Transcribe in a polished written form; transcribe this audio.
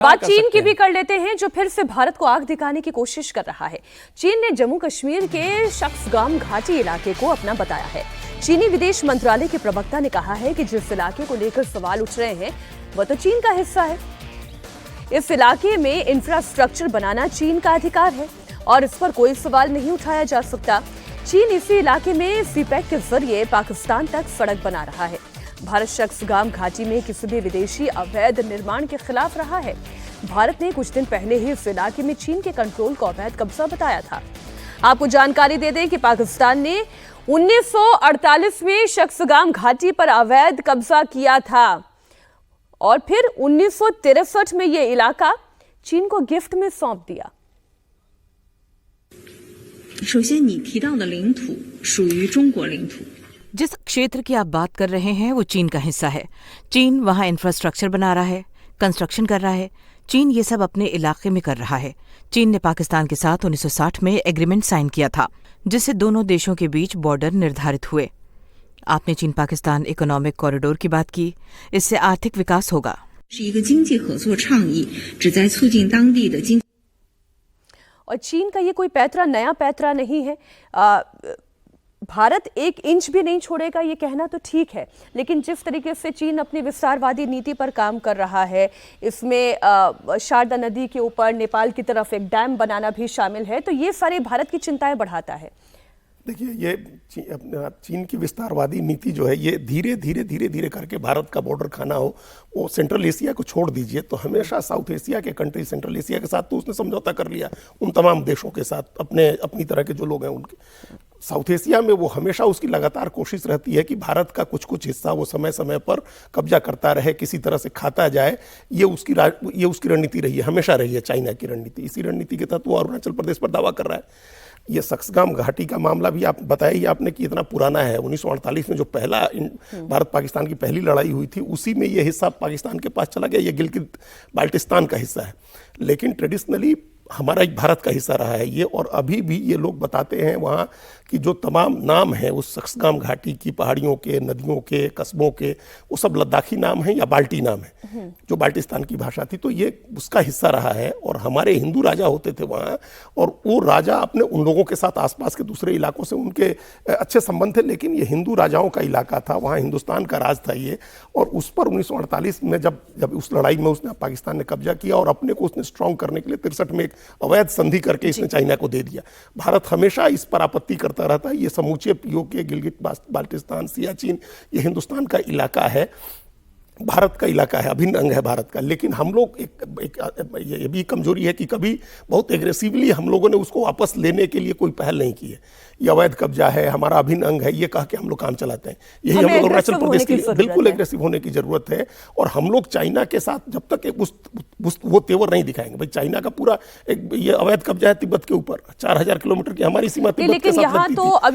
बात चीन की भी कर लेते हैं, जो फिर से भारत को आग दिखाने की कोशिश कर रहा है। चीन ने जम्मू कश्मीर के शख्सगाम घाटी इलाके को अपना बताया है। चीनी विदेश मंत्रालय के प्रवक्ता ने कहा है कि जिस इलाके को लेकर सवाल उठ रहे हैं वह तो चीन का हिस्सा है। इस इलाके में इंफ्रास्ट्रक्चर बनाना चीन का अधिकार है और इस पर कोई सवाल नहीं उठाया जा सकता। चीन इसी इलाके में सीपैक के जरिए पाकिस्तान तक सड़क बना रहा है। भारत शख्सगाम घाटी में किसी भी विदेशी अवैध निर्माण के खिलाफ रहा है। भारत ने कुछ दिन पहले ही इस इलाके में चीन के कंट्रोल को अवैध कब्जा बताया था। आपको जानकारी दे दें कि पाकिस्तान ने 1948 में शख्सगाम घाटी पर अवैध कब्जा किया था और फिर 1963 में यह इलाका चीन को गिफ्ट में सौंप दिया। 首先，你提到的领土属于中国领土。 जिस क्षेत्र की आप बात कर रहे हैं वो चीन का हिस्सा है। चीन वहाँ इंफ्रास्ट्रक्चर बना रहा है, कंस्ट्रक्शन कर रहा है। चीन ये सब अपने इलाके में कर रहा है। चीन ने पाकिस्तान के साथ 1960 में एग्रीमेंट साइन किया था, जिससे दोनों देशों के बीच बॉर्डर निर्धारित हुए। आपने चीन पाकिस्तान इकोनॉमिक कॉरिडोर की बात की, इससे आर्थिक विकास होगा। 是一个经济合作倡议，旨在促进当地的经 और चीन का ये कोई पैतरा नया पैतरा नहीं है। भारत एक इंच भी नहीं छोड़ेगा ये कहना तो ठीक है, लेकिन जिस तरीके से चीन अपनी विस्तारवादी नीति पर काम कर रहा है, इसमें शारदा नदी के ऊपर नेपाल की तरफ एक डैम बनाना भी शामिल है, तो ये सारे भारत की चिंताएं बढ़ाता है। देखिए, ये चीन की विस्तारवादी नीति जो है ये धीरे धीरे करके भारत का बॉर्डर खाना हो, वो सेंट्रल एशिया को छोड़ दीजिए तो हमेशा साउथ एशिया के कंट्री, सेंट्रल एशिया के साथ तो उसने समझौता कर लिया, उन तमाम देशों के साथ, अपनी तरह के जो लोग हैं उनके। साउथ एशिया में वो हमेशा उसकी लगातार कोशिश रहती है कि भारत का कुछ हिस्सा वो समय समय पर कब्जा करता रहे, किसी तरह से खाता जाए। ये उसकी रणनीति रही है, हमेशा रही है चाइना की रणनीति। इसी रणनीति के तहत वो अरुणाचल प्रदेश पर दावा कर रहा है। ये शख्सगाम घाटी का मामला भी आप बताइए आपने कि इतना पुराना है। 1948 में जो पहला भारत पाकिस्तान की पहली लड़ाई हुई थी, उसी में ये हिस्सा पाकिस्तान के पास चला गया। ये गिलगित बाल्टिस्तान का हिस्सा है, लेकिन ट्रेडिशनली हमारा एक भारत का हिस्सा रहा है ये। और अभी भी ये लोग बताते हैं वहाँ कि जो तमाम नाम हैं उस शख्सगाम घाटी की, पहाड़ियों के, नदियों के, कस्बों के, वो सब लद्दाखी नाम हैं या बाल्टी नाम है, जो बाल्टिस्तान की भाषा थी। तो ये उसका हिस्सा रहा है। और हमारे हिंदू राजा होते थे वहाँ, और वो राजा अपने उन लोगों के साथ आसपास के दूसरे इलाकों से उनके अच्छे संबंध थे, लेकिन ये हिंदू राजाओं का इलाका था, वहाँ हिंदुस्तान का राज था ये। और उस पर 1948 में जब उस लड़ाई में पाकिस्तान ने कब्जा किया और अपने को उसने स्ट्रांग करने के लिए 63 में एक अवैध संधि करके इसने चाइना को दे दिया। भारत हमेशा इस पर आपत्ति करता रहता है। ये समूचे पीओके, गिलगित बाल्टिस्तान, सियाचिन, ये हिंदुस्तान का इलाका है, भारत का इलाका है, अभिन्न अंग है भारत का। लेकिन हम लोग ये भी कमजोरी है कि कभी बहुत एग्रेसिवली हम लोगों ने उसको वापस लेने के लिए कोई पहल नहीं की है। ये अवैध कब्जा है, हमारा अभिन्न अंग है, ये कह के हम लोग काम चलाते हैं। यही हम लोग अरुणाचल प्रदेश के लिए बिल्कुल एग्रेसिव होने की जरूरत है। और हम लोग चाइना के साथ जब तक वो तेवर नहीं दिखाएंगे, भाई चाइना का पूरा ये अवैध कब्जा है तिब्बत के ऊपर, 4000 किलोमीटर की हमारी सीमा तिब्बत के साथ लगती थी।